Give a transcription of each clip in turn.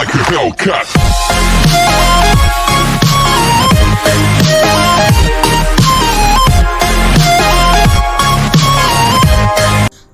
like a Hellcat.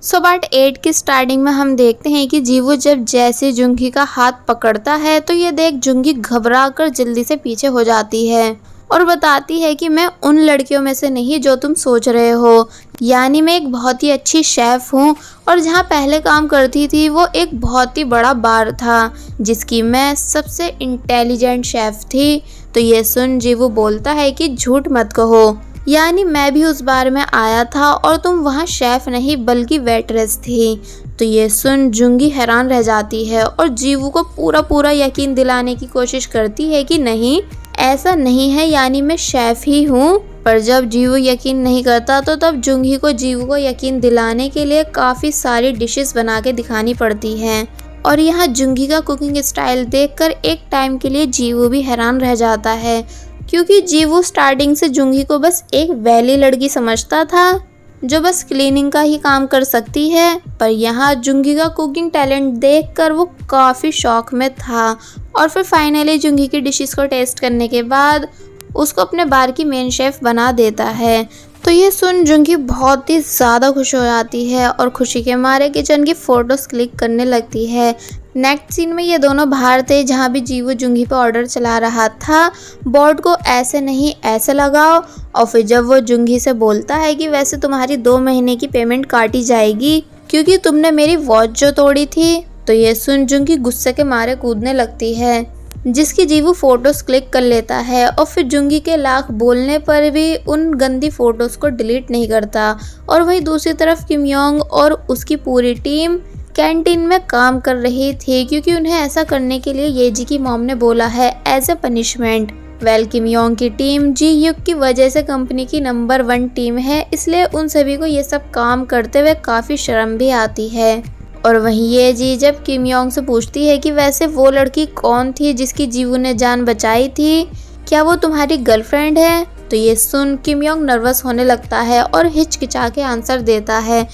So part 8 की starting में हम देखते हैं कि जीवू जब जैसे जुंगी का हाथ पकड़ता है तो ये देख जुंगी घबरा कर जल्दी से पीछे हो जाती है और बताती है कि मैं उन लड़कियों में से नहीं जो तुम सोच रहे हो, यानी मैं एक बहुत ही अच्छी शेफ़ हूँ और जहाँ पहले काम करती थी वो एक बहुत ही बड़ा बार था जिसकी मैं सबसे इंटेलिजेंट शेफ़ थी। तो ये सुन जीवू बोलता है कि झूठ मत कहो, यानी मैं भी उस बार में आया था और तुम वहाँ शेफ़ नहीं बल्कि वेटरेस थी। तो ये सुन जुंगी हैरान रह जाती है और जीवू को पूरा यकीन दिलाने की कोशिश करती है कि नहीं ऐसा नहीं है, यानी मैं शेफ़ ही हूँ। पर जब जीवू यकीन नहीं करता तो तब जुंगी को जीवू को यकीन दिलाने के लिए काफ़ी सारी डिशेस बना के दिखानी पड़ती हैं। और यहाँ जुंगी का कुकिंग स्टाइल देखकर एक टाइम के लिए जीवू भी हैरान रह जाता है, क्योंकि जीवू स्टार्टिंग से जुंगी को बस एक वैली लड़की समझता था जो बस क्लीनिंग का ही काम कर सकती है। पर यहाँ जुंगी का कुकिंग टैलेंट देखकर वो काफ़ी शौक में था और फिर फाइनली जुंगी की डिशेस को टेस्ट करने के बाद उसको अपने बार की मेन शेफ़ बना देता है। तो ये सुन जुंगी बहुत ही ज़्यादा खुश हो जाती है और खुशी के मारे किचन की फ़ोटोज़ क्लिक करने लगती है। नेक्स्ट सीन में ये दोनों बाहर थे जहाँ भी जीवू जुंगी पे ऑर्डर चला रहा था, बोर्ड को ऐसे नहीं ऐसे लगाओ। और फिर जब वो जुंगी से बोलता है कि वैसे तुम्हारी 2 महीने की पेमेंट काटी जाएगी क्योंकि तुमने मेरी वॉच जो तोड़ी थी। तो ये सुन जुंगी गुस्से के मारे कूदने लगती है, जिसकी जीवू फ़ोटोज़ क्लिक कर लेता है और फिर जुंगी के लाख बोलने पर भी उन गंदी फ़ोटोज़ को डिलीट नहीं करता। और वहीं दूसरी तरफ किम योंग और उसकी पूरी टीम कैंटीन में काम कर रही थी क्योंकि उन्हें ऐसा करने के लिए येजी की मॉम ने बोला है as a punishment. Kim Yong की टीम जी युग की वजह से कंपनी की नंबर 1 टीम है, इसलिए उन सभी को ये सब काम करते हुए काफ़ी शर्म भी आती है। और वहीं ये जी जब किम योंग से पूछती है कि वैसे वो लड़की कौन थी जिसकी जीवू ने जान बचाई थी, क्या वो तुम्हारी गर्लफ्रेंड है? तो ये सुन किम योंग नर्वस होने लगता है और हिचकिचा के आंसर देता है,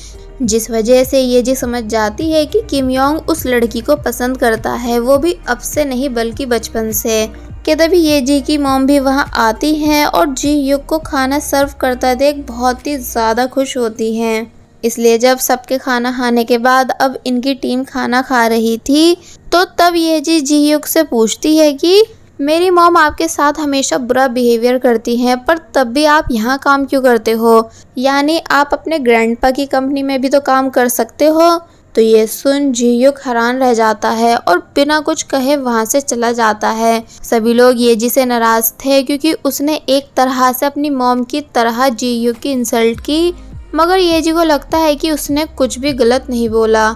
जिस वजह से ये जी समझ जाती है कि किम योंग उस लड़की को पसंद करता है, वो भी अब से नहीं बल्कि बचपन से। कि तभी ये जी की मॉम भी वहाँ आती हैं और जी युग को खाना सर्व करता देख बहुत ही ज़्यादा खुश होती हैं। इसलिए जब सबके खाना खाने के बाद अब इनकी टीम खाना खा रही थी तो तब ये जी युग से पूछती है कि मेरी मॉम आपके साथ हमेशा बुरा बिहेवियर करती हैं, पर तब भी आप यहाँ काम क्यों करते हो, यानी आप अपने ग्रैंडपा की कंपनी में भी तो काम कर सकते हो। तो ये सुन जी युग हैरान रह जाता है और बिना कुछ कहे वहाँ से चला जाता है। सभी लोग ये जी से नाराज़ थे क्योंकि उसने एक तरह से अपनी मॉम की तरह जी युग की इंसल्ट की, मगर ये जी को लगता है कि उसने कुछ भी गलत नहीं बोला।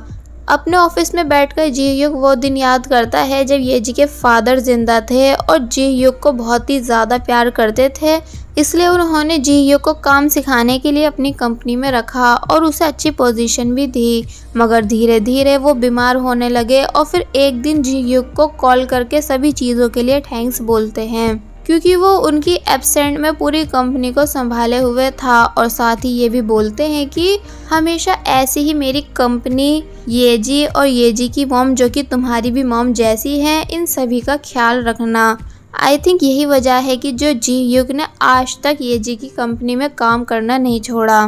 अपने ऑफिस में बैठकर जी युग वो दिन याद करता है जब ये जी के फादर जिंदा थे और जी युग को बहुत ही ज़्यादा प्यार करते थे, इसलिए उन्होंने जी युग को काम सिखाने के लिए अपनी कंपनी में रखा और उसे अच्छी पोजीशन भी दी। मगर धीरे धीरे वो बीमार होने लगे और फिर एक दिन जी युग को कॉल करके सभी चीज़ों के लिए थैंक्स बोलते हैं क्योंकि वो उनकी एब्सेंट में पूरी कंपनी को संभाले हुए था। और साथ ही ये भी बोलते हैं कि हमेशा ऐसी ही मेरी कंपनी ये जी और ये जी की मॉम जो कि तुम्हारी भी मॉम जैसी है, इन सभी का ख्याल रखना। आई थिंक यही वजह है कि जो जी युग ने आज तक ये जी की कंपनी में काम करना नहीं छोड़ा।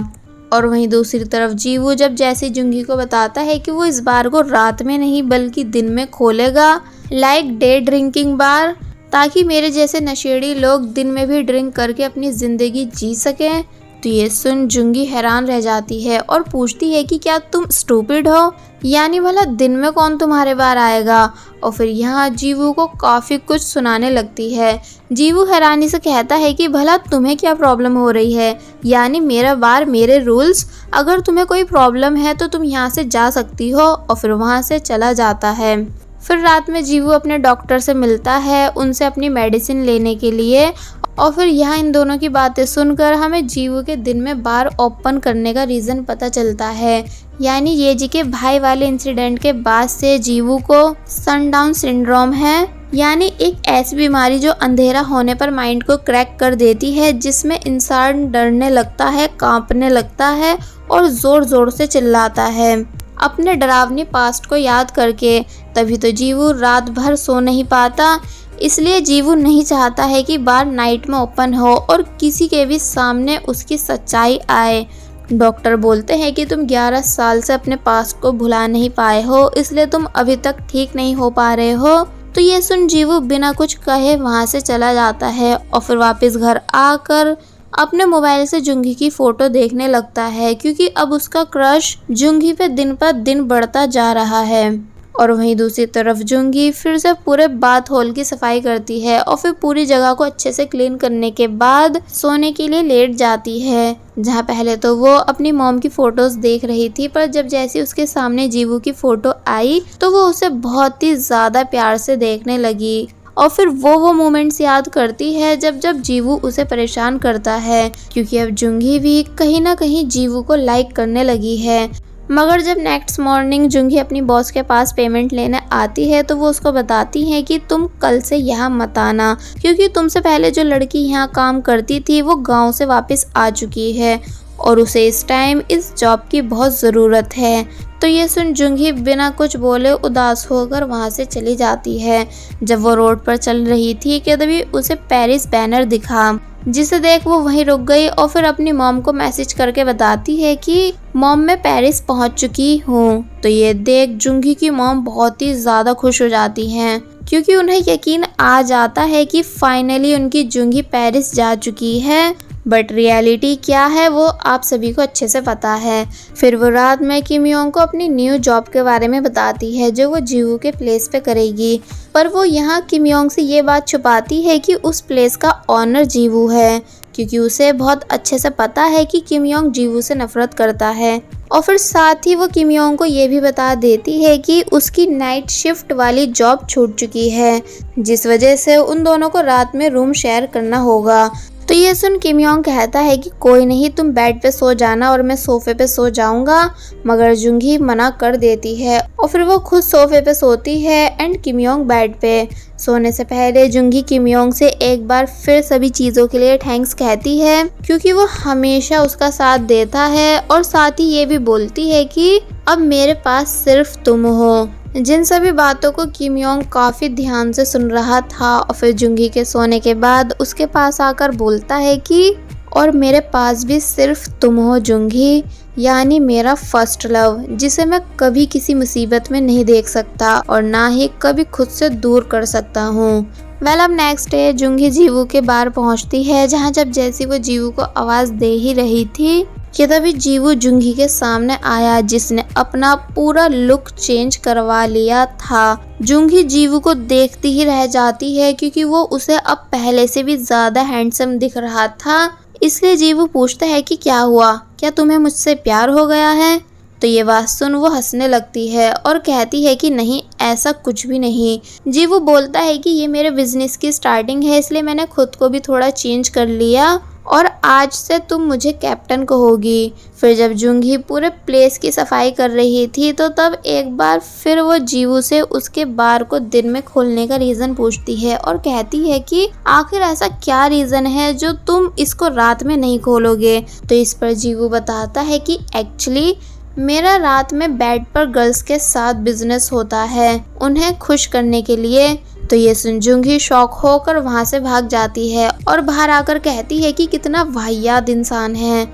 और वहीं दूसरी तरफ जीवू जब जैसे जुंगी को बताता है कि वो इस बार को रात में नहीं बल्कि दिन में खोलेगा, लाइक डे ड्रिंकिंग बार, ताकि मेरे जैसे नशेड़ी लोग दिन में भी ड्रिंक करके अपनी ज़िंदगी जी सकें। तो ये सुन जुंगी हैरान रह जाती है और पूछती है कि क्या तुम स्टूपिड हो, यानी भला दिन में कौन तुम्हारे बार आएगा। और फिर यहाँ जीवू को काफ़ी कुछ सुनाने लगती है। जीवू हैरानी से कहता है कि भला तुम्हें क्या प्रॉब्लम हो रही है, यानी मेरा बार मेरे रूल्स, अगर तुम्हें कोई प्रॉब्लम है तो तुम यहाँ से जा सकती हो। और फिर वहाँ से चला जाता है। फिर रात में जीवू अपने डॉक्टर से मिलता है उनसे अपनी मेडिसिन लेने के लिए। और फिर यहाँ इन दोनों की बातें सुनकर हमें जीवू के दिन में बार ओपन करने का रीज़न पता चलता है, यानी ये जी के भाई वाले इंसिडेंट के बाद से जीवू को सनडाउन सिंड्रोम है, यानी एक ऐसी बीमारी जो अंधेरा होने पर माइंड को क्रैक कर देती है, जिसमें इंसान डरने लगता है, कांपने लगता है और ज़ोर ज़ोर से चिल्लाता है। अपने डरावनी पास्ट को याद करके। तभी तो जीवू रात भर सो नहीं पाता, इसलिए जीवू नहीं चाहता है कि बार नाइट में ओपन हो और किसी के भी सामने उसकी सच्चाई आए। डॉक्टर बोलते हैं कि तुम 11 साल से अपने पास्ट को भुला नहीं पाए हो, इसलिए तुम अभी तक ठीक नहीं हो पा रहे हो। तो ये सुन जीवू बिना कुछ कहे वहाँ से चला जाता है और फिर वापस घर आकर अपने मोबाइल से जुंगी की फोटो देखने लगता है, क्योंकि अब उसका क्रश जुंगी पे दिन पर दिन बढ़ता जा रहा है। और वहीं दूसरी तरफ जुंगी फिर से पूरे बाथ हॉल की सफाई करती है और फिर पूरी जगह को अच्छे से क्लीन करने के बाद सोने के लिए लेट जाती है। जहाँ पहले तो वो अपनी मॉम की फोटोज देख रही थी, पर जब जैसे उसके सामने जीवू की फोटो आई तो वो उसे बहुत ही ज्यादा प्यार से देखने लगी। और फिर वो मोमेंट्स याद करती है जब जब जीवू उसे परेशान करता है, क्योंकि अब जुंगी भी कहीं ना कहीं जीवू को लाइक करने लगी है। मगर जब नेक्स्ट मॉर्निंग जुंगी अपनी बॉस के पास पेमेंट लेने आती है तो वो उसको बताती है कि तुम कल से यहाँ मत आना, क्योंकि तुमसे पहले जो लड़की यहाँ काम करती थी वो गांव से वापस आ चुकी है और उसे इस टाइम इस जॉब की बहुत ज़रूरत है। तो ये सुन जुंगी बिना कुछ बोले उदास होकर वहाँ से चली जाती है। जब वो रोड पर चल रही थी कि तभी उसे पेरिस बैनर दिखा, जिसे देख वो वहीं रुक गई और फिर अपनी मॉम को मैसेज करके बताती है कि मॉम मैं पेरिस पहुंच चुकी हूँ। तो ये देख जुंगी की मॉम बहुत ही ज़्यादा खुश हो जाती हैं, क्योंकि उन्हें यकीन आ जाता है कि फाइनली उनकी जुंगी पेरिस जा चुकी है। बट रियलिटी क्या है वो आप सभी को अच्छे से पता है। फिर वो रात में किम योंग को अपनी न्यू जॉब के बारे में बताती है जो वो जीवू के प्लेस पे करेगी, पर वो यहाँ किम योंग से ये बात छुपाती है कि उस प्लेस का ऑनर जीवू है, क्योंकि उसे बहुत अच्छे से पता है कि किम योंग जीवू से नफरत करता है। और फिर साथ ही वो किम योंग को ये भी बता देती है कि उसकी नाइट शिफ्ट वाली जॉब छूट चुकी है, जिस वजह से उन दोनों को रात में रूम शेयर करना होगा। तो ये सुन किम योंग कहता है कि कोई नहीं, तुम बेड पे सो जाना और मैं सोफे पे सो जाऊंगा। मगर जुंगी मना कर देती है और फिर वो खुद सोफे पे सोती है एंड किम योंग बेड पे। सोने से पहले जुंगी किम योंग से एक बार फिर सभी चीज़ों के लिए थैंक्स कहती है, क्योंकि वो हमेशा उसका साथ देता है और साथ ही ये भी बोलती है कि अब मेरे पास सिर्फ तुम हो। जिन सभी बातों को किम योंग काफ़ी ध्यान से सुन रहा था और फिर जुंगी के सोने के बाद उसके पास आकर बोलता है कि और मेरे पास भी सिर्फ तुम हो जुंगी, यानी मेरा फर्स्ट लव, जिसे मैं कभी किसी मुसीबत में नहीं देख सकता और ना ही कभी खुद से दूर कर सकता हूँ। वेल अब नेक्स्ट डे जुंगी जीवू के बार पहुँचती है, जहाँ जब जैसी वो जीवू को आवाज़ दे ही रही थी कि तभी जीवू जुंगी के सामने आया, जिसने अपना पूरा लुक चेंज करवा लिया था। जुंगी जीवू को देखती ही रह जाती है, क्योंकि वो उसे अब पहले से भी ज़्यादा हैंडसम दिख रहा था। इसलिए जीवू पूछता है कि क्या हुआ, क्या तुम्हें मुझसे प्यार हो गया है? तो ये बात सुन वो हंसने लगती है और कहती है कि नहीं, ऐसा कुछ भी नहीं। जीवू बोलता है कि ये मेरे बिजनेस की स्टार्टिंग है, इसलिए मैंने खुद को भी थोड़ा चेंज कर लिया और आज से तुम मुझे कैप्टन कहोगी। फिर जब जुंगी पूरे प्लेस की सफाई कर रही थी तो तब एक बार फिर वो जीवू से उसके बार को दिन में खोलने का रीज़न पूछती है और कहती है कि आखिर ऐसा क्या रीज़न है जो तुम इसको रात में नहीं खोलोगे। तो इस पर जीवू बताता है कि एक्चुअली मेरा रात में बेड पर गर्ल्स के साथ बिजनेस होता है, उन्हें खुश करने के लिए। तो ये सुन जुंगी शॉक होकर वहाँ से भाग जाती है और बाहर आकर कहती है कि कितना वाहियात इंसान है।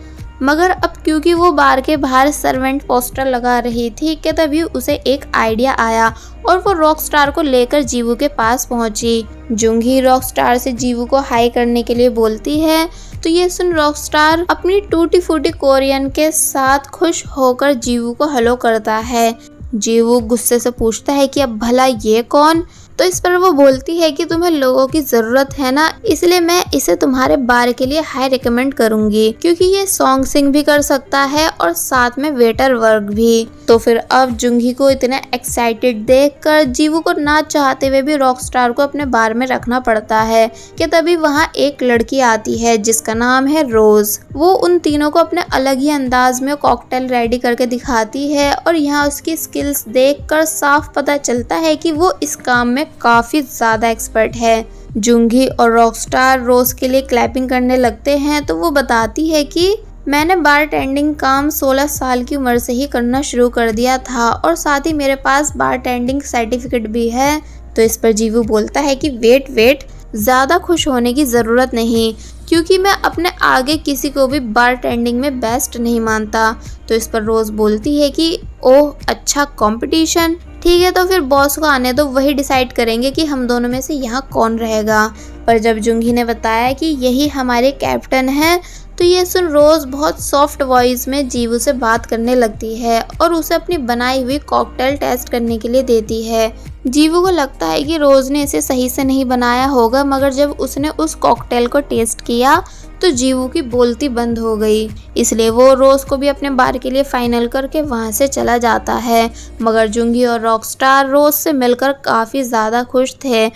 मगर अब क्योंकि वो बार के बाहर सर्वेंट पोस्टर लगा रही थी कि तभी उसे एक आइडिया आया और वो रॉक स्टार को लेकर जीवू के पास पहुंची। जुंगी रॉक स्टार से जीवू को हाई करने के लिए बोलती है। तो ये सुन रॉक स्टार अपनी टूटी फूटी कोरियन के साथ खुश होकर जीवू को हेलो करता है। जीवू गुस्से से पूछता है कि अब भला ये कौन? तो इस पर वो बोलती है कि तुम्हें लोगों की ज़रूरत है ना, इसलिए मैं इसे तुम्हारे बार के लिए हाई रिकमेंड करूंगी, क्योंकि ये सॉन्ग सिंग भी कर सकता है और साथ में वेटर वर्क भी। तो फिर अब जुंगी को इतना एक्साइटेड देखकर जीवू को ना चाहते हुए भी रॉक स्टार को अपने बार में रखना पड़ता है कि तभी वहाँ एक लड़की आती है जिसका नाम है रोज। वो उन तीनों को अपने अलग ही अंदाज में कॉकटेल रेडी करके दिखाती है और यहाँ उसकी स्किल्स देखकर साफ पता चलता है कि वो इस काम में काफी ज्यादा एक्सपर्ट है। जुंगी और रॉकस्टार रोज के लिए क्लैपिंग करने लगते हैं तो वो बताती है कि मैंने बारटेंडिंग काम 16 साल की उम्र से ही करना शुरू कर दिया था और साथ ही मेरे पास बारटेंडिंग सर्टिफिकेट भी है। तो इस पर जीवू बोलता है कि वेट, ज़्यादा खुश होने की ज़रूरत नहीं, क्योंकि मैं अपने आगे किसी को भी बारटेंडिंग में बेस्ट नहीं मानता। तो इस पर रोज़ बोलती है कि ओह अच्छा, कंपटीशन, ठीक है तो फिर बॉस को आने दो, वही डिसाइड करेंगे कि हम दोनों में से यहाँ कौन रहेगा। पर जब जुंगी ने बताया कि यही हमारे कैप्टन हैं, तो ये सुन रोज़ बहुत सॉफ्ट वॉइस में जीवू से बात करने लगती है और उसे अपनी बनाई हुई कॉकटेल टेस्ट करने के लिए देती है। जीवू को लगता है कि रोज़ ने इसे सही से नहीं बनाया होगा, मगर जब उसने उस कॉकटेल को टेस्ट किया तो जीवू की बोलती बंद हो गई। इसलिए वो रोज़ को भी अपने बार के लिए फाइनल करके वहाँ से चला जाता है। मगर जुंगी और रॉकस्टार रोज़ से मिलकर काफ़ी ज़्यादा खुश थे।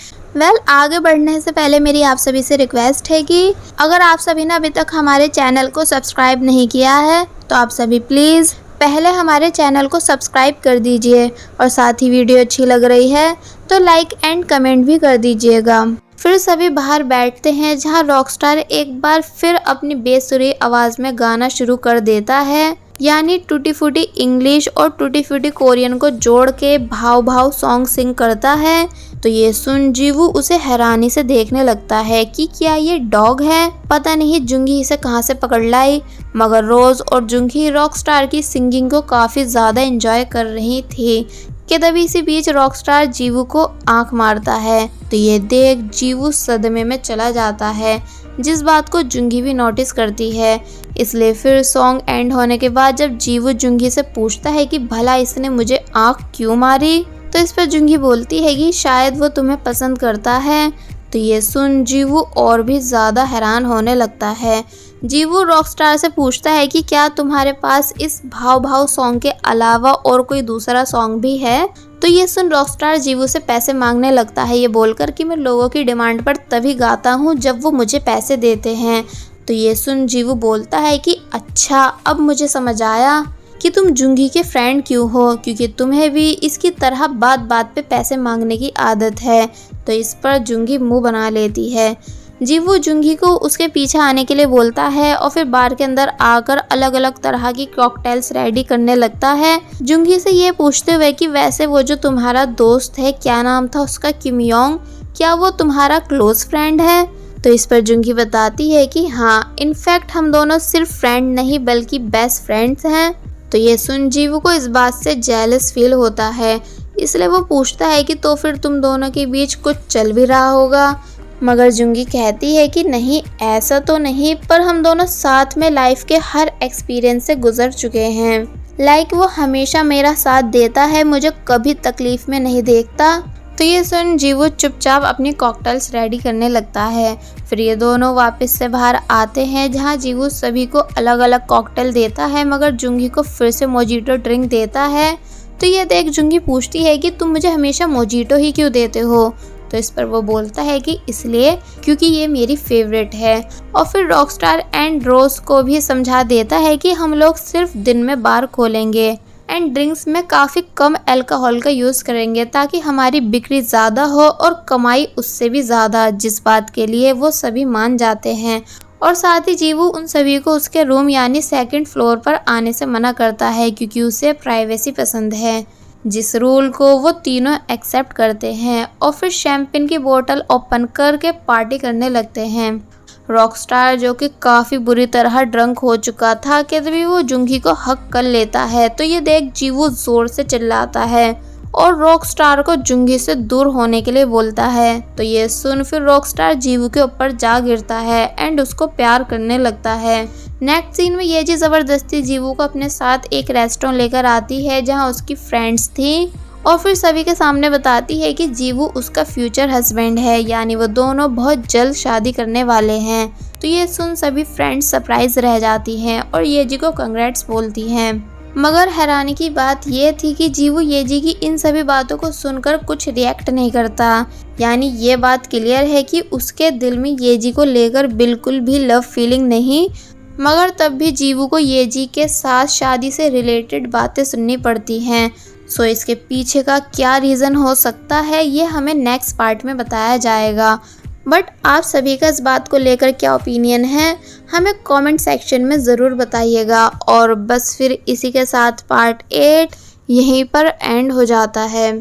आगे बढ़ने से पहले मेरी आप सभी से रिक्वेस्ट है कि अगर आप सभी ने अभी तक हमारे चैनल को सब्सक्राइब नहीं किया है तो आप सभी प्लीज़ पहले हमारे चैनल को सब्सक्राइब कर दीजिए और साथ ही वीडियो अच्छी लग रही है तो लाइक एंड कमेंट भी कर दीजिएगा। फिर सभी बाहर बैठते हैं, जहां रॉकस्टार एक बार फिर अपनी बेसुरी आवाज़ में गाना शुरू कर देता है, यानी टूटी फूटी इंग्लिश और टूटी फूटी कोरियन को जोड़ के भाव सॉन्ग सिंग करता है। तो ये सुन जीवू उसे हैरानी से देखने लगता है कि क्या ये डॉग है, पता नहीं जुंगी इसे कहाँ से पकड़ लाई। मगर रोज़ और जुंगी रॉकस्टार की सिंगिंग को काफ़ी ज़्यादा एंजॉय कर रही थी कि तभी इसी बीच रॉकस्टार जीवू को आंख मारता है। तो ये देख जीवू सदमे में चला जाता है, जिस बात को जुंगी भी नोटिस करती है। इसलिए फिर सॉन्ग एंड होने के बाद जब जीवू जुंगी से पूछता है कि भला इसने मुझे आंख क्यों मारी, तो इस पर जुंगी बोलती है कि शायद वो तुम्हें पसंद करता है। तो ये सुन जीवू और भी ज़्यादा हैरान होने लगता है। जीवू रॉकस्टार से पूछता है कि क्या तुम्हारे पास इस भाव सॉन्ग के अलावा और कोई दूसरा सॉन्ग भी है। तो ये सुन रॉकस्टार जीवू से पैसे मांगने लगता है, ये बोलकर कि मैं लोगों की डिमांड पर तभी गाता हूँ जब वो मुझे पैसे देते हैं। तो ये सुन जीवू बोलता है कि अच्छा, अब मुझे समझ आया कि तुम जुंगी के फ्रेंड क्यों हो, क्योंकि तुम्हें भी इसकी तरह बात बात पे पैसे मांगने की आदत है। तो इस पर जुंगी मुंह बना लेती है। जीवू जुंगी को उसके पीछे आने के लिए बोलता है और फिर बार के अंदर आकर अलग अलग तरह की कॉकटेल्स रेडी करने लगता है, जुंगी से ये पूछते हुए कि वैसे वो जो तुम्हारा दोस्त है, क्या नाम था उसका, किम योंग, क्या वो तुम्हारा क्लोज फ्रेंड है। तो इस पर जुंगी बताती है कि हाँ, इनफैक्ट हम दोनों सिर्फ फ्रेंड नहीं बल्कि बेस्ट फ्रेंड्स हैं। तो ये सुन जीवू को इस बात से जेलस फील होता है, इसलिए वो पूछता है कि तो फिर तुम दोनों के बीच कुछ चल भी रहा होगा। मगर जुंगी कहती है कि नहीं, ऐसा तो नहीं, पर हम दोनों साथ में लाइफ के हर एक्सपीरियंस से गुजर चुके हैं। वो हमेशा मेरा साथ देता है, मुझे कभी तकलीफ में नहीं देखता। तो ये सुन जीवू चुपचाप अपनी कॉकटेल्स रेडी करने लगता है। फिर ये दोनों वापस से बाहर आते हैं, जहाँ जीवू सभी को अलग अलग कॉकटेल देता है, मगर जुंगी को फिर से मोजिटो ड्रिंक देता है। तो ये देख जुंगी पूछती है कि तुम मुझे हमेशा मोजिटो ही क्यों देते हो। तो इस पर वो बोलता है कि इसलिए क्योंकि ये मेरी फेवरेट है। और फिर रॉकस्टार एंड रोज को भी समझा देता है कि हम लोग सिर्फ दिन में बार खोलेंगे एंड ड्रिंक्स में काफ़ी कम अल्कोहल का यूज़ करेंगे, ताकि हमारी बिक्री ज़्यादा हो और कमाई उससे भी ज़्यादा, जिस बात के लिए वो सभी मान जाते हैं। और साथ ही जीवू उन सभी को उसके रूम यानी सेकंड फ्लोर पर आने से मना करता है, क्योंकि उसे प्राइवेसी पसंद है, जिस रूल को वो तीनों एक्सेप्ट करते हैं। और फिर शैंपेन की बोतल ओपन करके पार्टी करने लगते हैं। रॉकस्टार जो कि काफ़ी बुरी तरह ड्रंक हो चुका था कि तभी वो जुंगी को हक कर लेता है। तो ये देख जीवू ज़ोर से चिल्लाता है और रॉकस्टार को जुंगी से दूर होने के लिए बोलता है। तो ये सुन फिर रॉकस्टार जीवू के ऊपर जा गिरता है एंड उसको प्यार करने लगता है। नेक्स्ट सीन में ये जी ज़बरदस्ती जीवू को अपने साथ एक रेस्टोरेंट लेकर आती है, जहाँ उसकी फ्रेंड्स थी, और फिर सभी के सामने बताती है कि जीवू उसका फ्यूचर हस्बैंड है, यानी वो दोनों बहुत जल्द शादी करने वाले हैं। तो ये सुन सभी फ्रेंड्स सरप्राइज रह जाती हैं और येजी को कंग्रेट्स बोलती हैं। मगर हैरानी की बात ये थी कि जीवू येजी की इन सभी बातों को सुनकर कुछ रिएक्ट नहीं करता, यानी ये बात क्लियर है कि उसके दिल में येजी को लेकर बिल्कुल भी लव फीलिंग नहीं। मगर तब भी जीवू को येजी के साथ शादी से रिलेटेड बातें सुननी पड़ती हैं। सो इसके पीछे का क्या रीज़न हो सकता है, ये हमें नेक्स्ट पार्ट में बताया जाएगा। बट आप सभी का इस बात को लेकर क्या ओपिनियन है, हमें कमेंट सेक्शन में ज़रूर बताइएगा। और बस फिर इसी के साथ पार्ट 8 यहीं पर एंड हो जाता है।